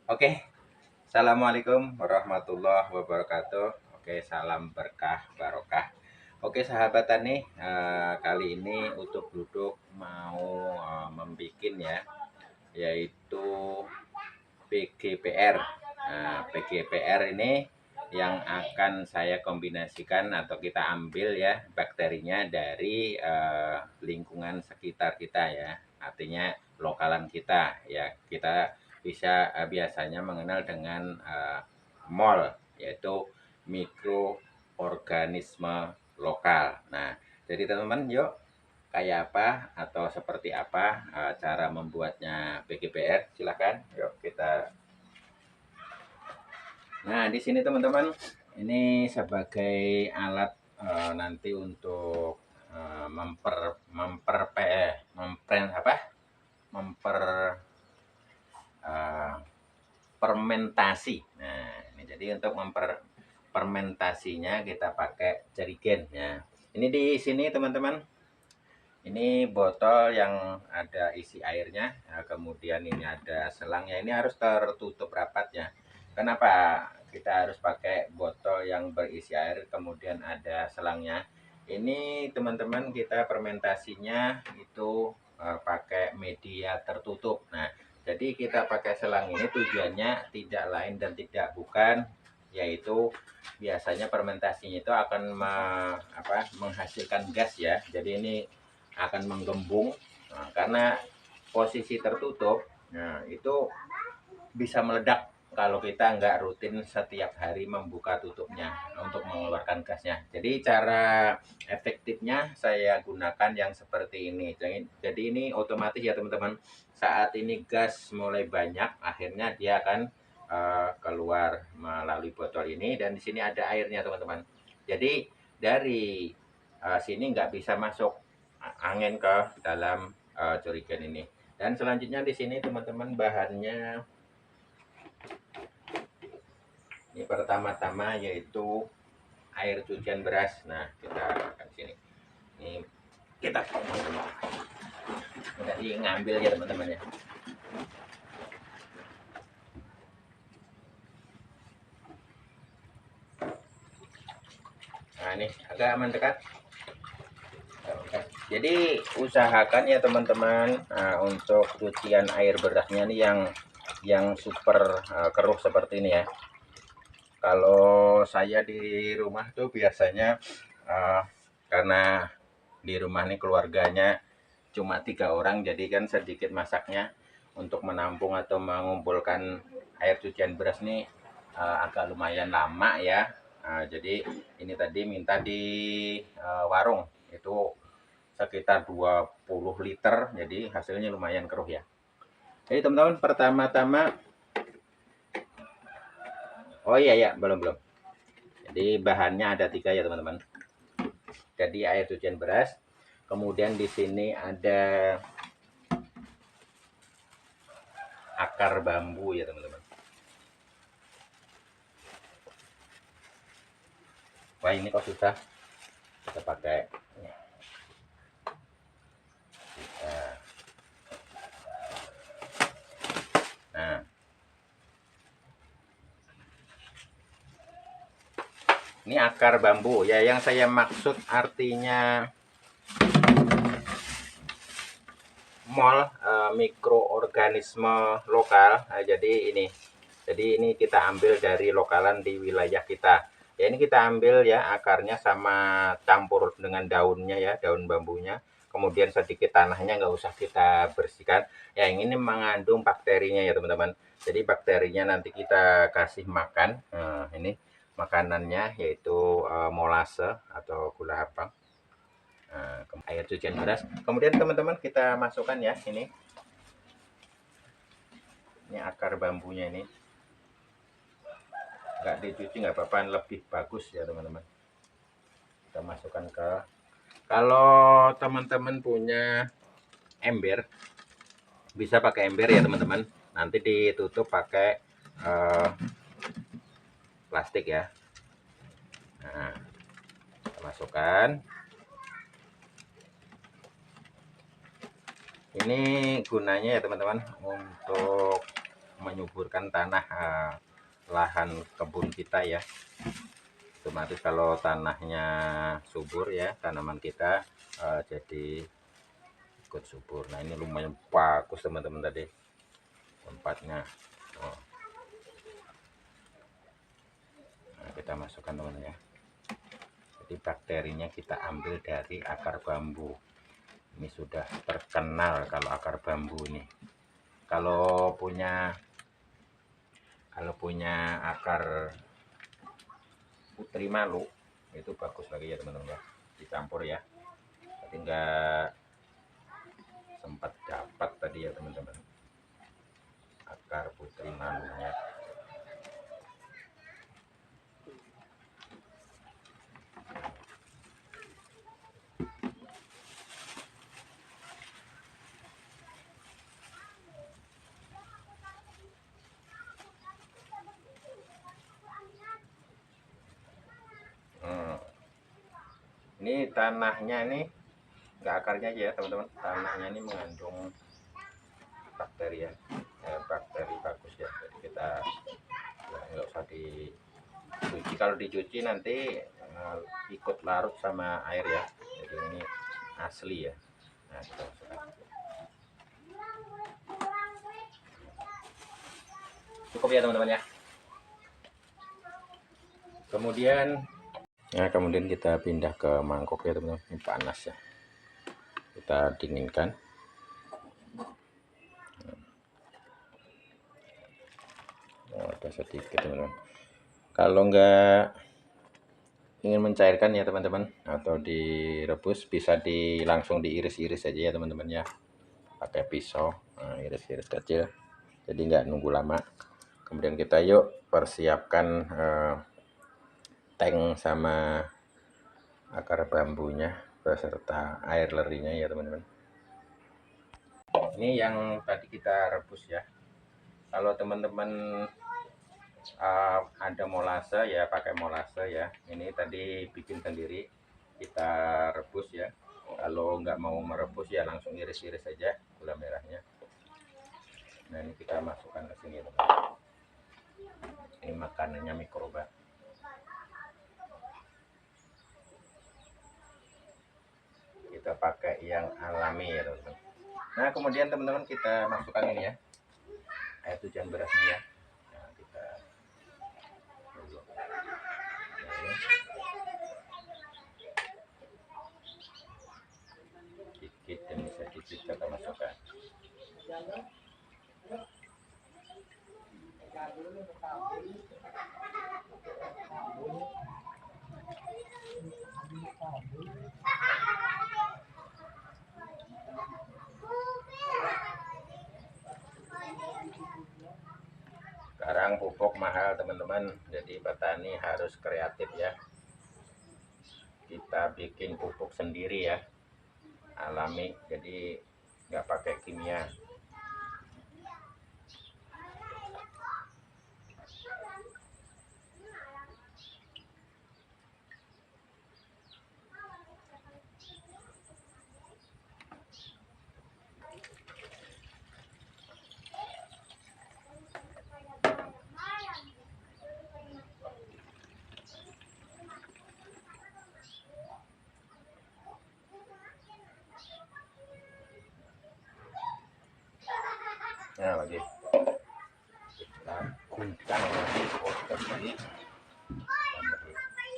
Oke, Assalamualaikum warahmatullahi wabarakatuh. Oke, salam berkah barokah. Oke, sahabat Tani, kali ini untuk duduk mau membikin ya, yaitu PGPR. Nah, PGPR ini yang akan saya kombinasikan atau kita ambil ya bakterinya dari lingkungan sekitar kita ya. Artinya lokalan kita ya. Kita bisa biasanya mengenal dengan MOL, yaitu mikroorganisme lokal. Nah, jadi teman-teman yuk kayak apa atau seperti apa cara membuatnya PGPR, silakan yuk kita. Nah, di sini teman-teman, ini sebagai alat nanti untuk memper apa? Memper eh, fermentasi. Nah, ini jadi untuk fermentasinya kita pakai jerigen ya. Ini di sini teman-teman, ini botol yang ada isi airnya, nah, kemudian ini ada selangnya. Ini harus tertutup rapat ya. Kenapa kita harus pakai botol yang berisi air, kemudian ada selangnya? Ini teman-teman kita fermentasinya itu pakai media tertutup. Nah, jadi kita pakai selang ini tujuannya tidak lain dan tidak bukan, yaitu biasanya fermentasinya itu akan menghasilkan gas ya. Jadi ini akan menggembung. Nah, karena posisi tertutup, nah itu bisa meledak kalau kita nggak rutin setiap hari membuka tutupnya untuk mengeluarkan gasnya. Jadi cara efektifnya saya gunakan yang seperti ini. Jadi ini otomatis ya teman-teman. Saat ini gas mulai banyak, akhirnya dia akan keluar melalui botol ini, dan di sini ada airnya teman-teman. Jadi dari sini nggak bisa masuk angin ke dalam jerigen ini. Dan selanjutnya di sini teman-teman bahannya ini pertama-tama yaitu air cucian beras. Nah, kita akan sini. Ini kita udah ngambil ya teman-teman ya. Nah, ini agak mendekat. Jadi usahakan ya teman-teman untuk cucian air berasnya nih yang super keruh seperti ini ya. Kalau saya di rumah tuh biasanya karena di rumah nih keluarganya cuma 3 orang, jadi kan sedikit masaknya. Untuk menampung atau mengumpulkan air cucian beras nih agak lumayan lama ya. Jadi ini tadi minta di warung itu sekitar 20 liter, jadi hasilnya lumayan keruh ya. Jadi teman-teman pertama-tama, oh iya ya, belum belum. Jadi bahannya ada 3 ya teman-teman. Jadi air cucian beras, kemudian di sini ada akar bambu ya teman-teman. Wah ini kok susah, kita pakai. Nah, ini akar bambu ya, yang saya maksud artinya MOL, mikroorganisme lokal. Nah, jadi ini kita ambil dari lokalan di wilayah kita ya. Ini kita ambil ya akarnya sama campur dengan daunnya ya, daun bambunya, kemudian sedikit tanahnya nggak usah kita bersihkan ya. Yang ini mengandung bakterinya ya teman-teman. Jadi bakterinya nanti kita kasih makan. Nah, ini makanannya yaitu molase atau gula apang. Nah, air cucian beras. Kemudian teman-teman kita masukkan ya ini. Ini akar bambunya ini. Nggak dicuci nggak apa-apa, lebih bagus ya teman-teman. Kita masukkan ke, kalau teman-teman punya ember, bisa pakai ember ya teman-teman. Nanti ditutup pakai plastik ya. Nah, kita masukkan. Ini gunanya ya teman-teman untuk menyuburkan tanah lahan kebun kita ya. Otomatis kalau tanahnya subur ya, tanaman kita jadi ikut subur. Nah ini lumayan bagus teman-teman tadi tempatnya. Nah, kita masukkan teman ya. Jadi bakterinya kita ambil dari akar bambu. Ini sudah terkenal kalau akar bambu ini. Kalau punya akar putri malu itu bagus lagi ya teman-teman ya. Dicampur ya. Tapi enggak sempat dapat tadi ya teman-teman. Akar putri malunya. Ini tanahnya ini enggak akarnya aja ya teman-teman, tanahnya ini mengandung bakteri ya, bakteri bagus ya. Jadi kita nggak usah dicuci, kalau dicuci nanti ikut larut sama air ya. Jadi ini asli ya. Nah kita masukkan. Cukup ya teman-teman ya. Kemudian kita pindah ke mangkok ya teman-teman. Ini panas ya, kita dinginkan. Ada sedikit teman-teman. Kalau enggak ingin mencairkan ya teman-teman, atau direbus, bisa langsung diiris-iris aja ya teman-teman ya, pakai pisau. Nah, iris-iris kecil, jadi enggak nunggu lama. Kemudian kita yuk persiapkan tank sama akar bambunya beserta air lerinya ya teman-teman. Ini yang tadi kita rebus ya. Kalau teman-teman ada molase ya, pakai molase ya. Ini tadi bikin sendiri, kita rebus ya. Kalau nggak mau merebus ya langsung iris-iris saja gula merahnya. Nah ini kita masukkan ke sini teman-teman. Ini makanannya mikroba. Kita pakai yang alami ya teman-teman. Nah kemudian teman-teman kita masukkan ini ya, air cucian berasnya ya. Nah, kita sedikit demi sedikit kita masukkan. Sekarang pupuk mahal teman-teman, jadi petani harus kreatif ya. Kita bikin pupuk sendiri ya, alami, jadi nggak pakai kimia. Nah lagi kita guncang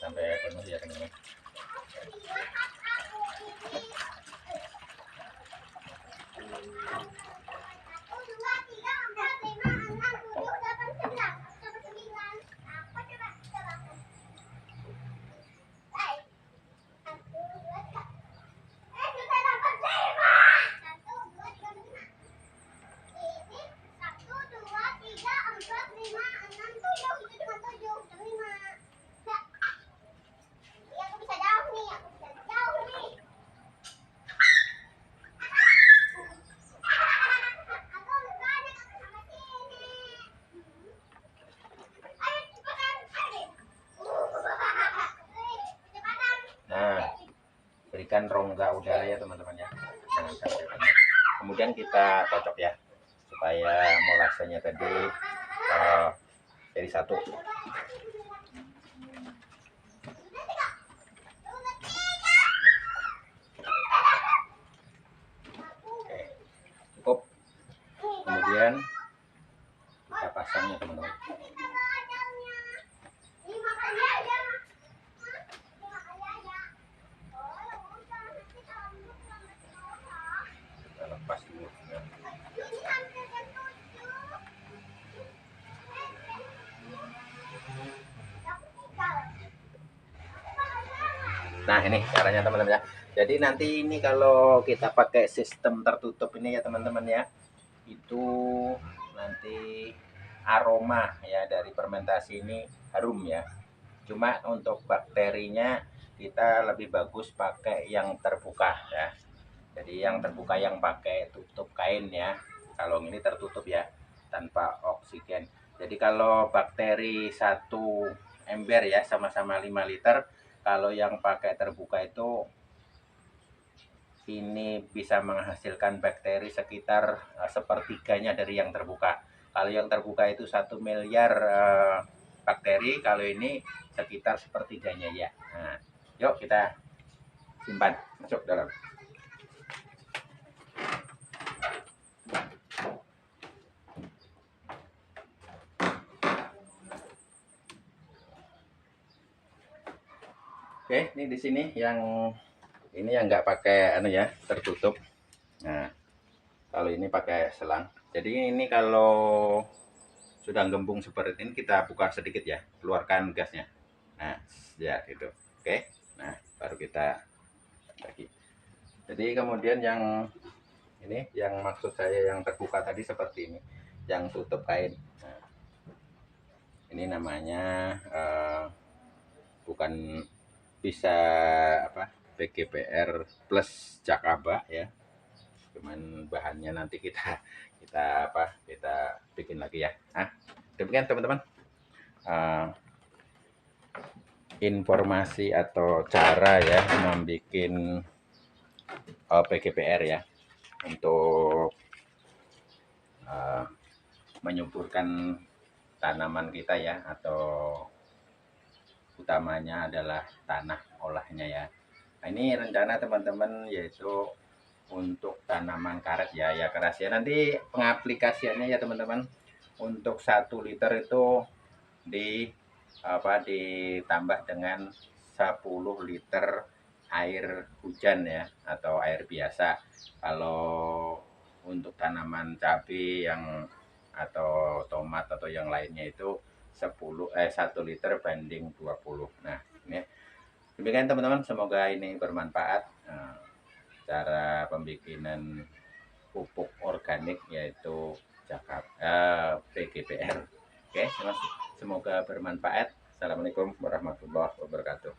sampai penuh ya teman-teman. Nah, berikan rongga udara ya teman-teman ya, jangan sampai penuh. Kemudian kita kocok ya supaya supaya molasenya tadi jadi satu. Oke, cukup. Kemudian kita pasangnya teman-teman. Kita lepas dulu. Nah, ini caranya teman-teman ya. Jadi nanti ini kalau kita pakai sistem tertutup ini ya teman-teman ya, itu nanti aroma ya dari fermentasi ini harum ya. Cuma untuk bakterinya kita lebih bagus pakai yang terbuka ya. Jadi yang terbuka yang pakai tutup kain ya. Kalau ini tertutup ya, tanpa oksigen. Jadi kalau bakteri satu ember ya sama-sama 5 liter, kalau yang pakai terbuka itu ini bisa menghasilkan bakteri sekitar sepertiganya dari yang terbuka. Kalau yang terbuka itu 1 miliar bakteri, kalau ini sekitar sepertiganya ya. Nah, yuk kita simpan, masuk dalam. Oke, ini di sini yang ini yang nggak pakai anu ya, tertutup. Nah, kalau ini pakai selang. Jadi ini kalau sudah gembung seperti ini kita buka sedikit ya, keluarkan gasnya. Nah, ya gitu. Oke. Nah, baru kita lagi. Jadi kemudian yang ini yang maksud saya yang terbuka tadi seperti ini, yang tutup kain. Nah, ini namanya bukan bisa apa PGPR plus Jakaba ya, cuman bahannya nanti kita bikin lagi ya. Nah, demikian teman-teman informasi atau cara ya membuat PGPR ya untuk menyuburkan tanaman kita ya, atau utamanya adalah tanah olahnya ya. Nah, ini rencana teman-teman yaitu untuk tanaman karet ya, ya keras ya. Nanti pengaplikasiannya ya teman-teman, untuk 1 liter itu ditambah dengan 10 liter air hujan ya, atau air biasa. Kalau untuk tanaman cabai yang atau tomat atau yang lainnya itu 1 liter banding 20. Nah, ini demikian teman-teman, semoga ini bermanfaat cara pembikinan pupuk organik yaitu PGPR. Oke, semoga bermanfaat. Assalamualaikum warahmatullahi wabarakatuh.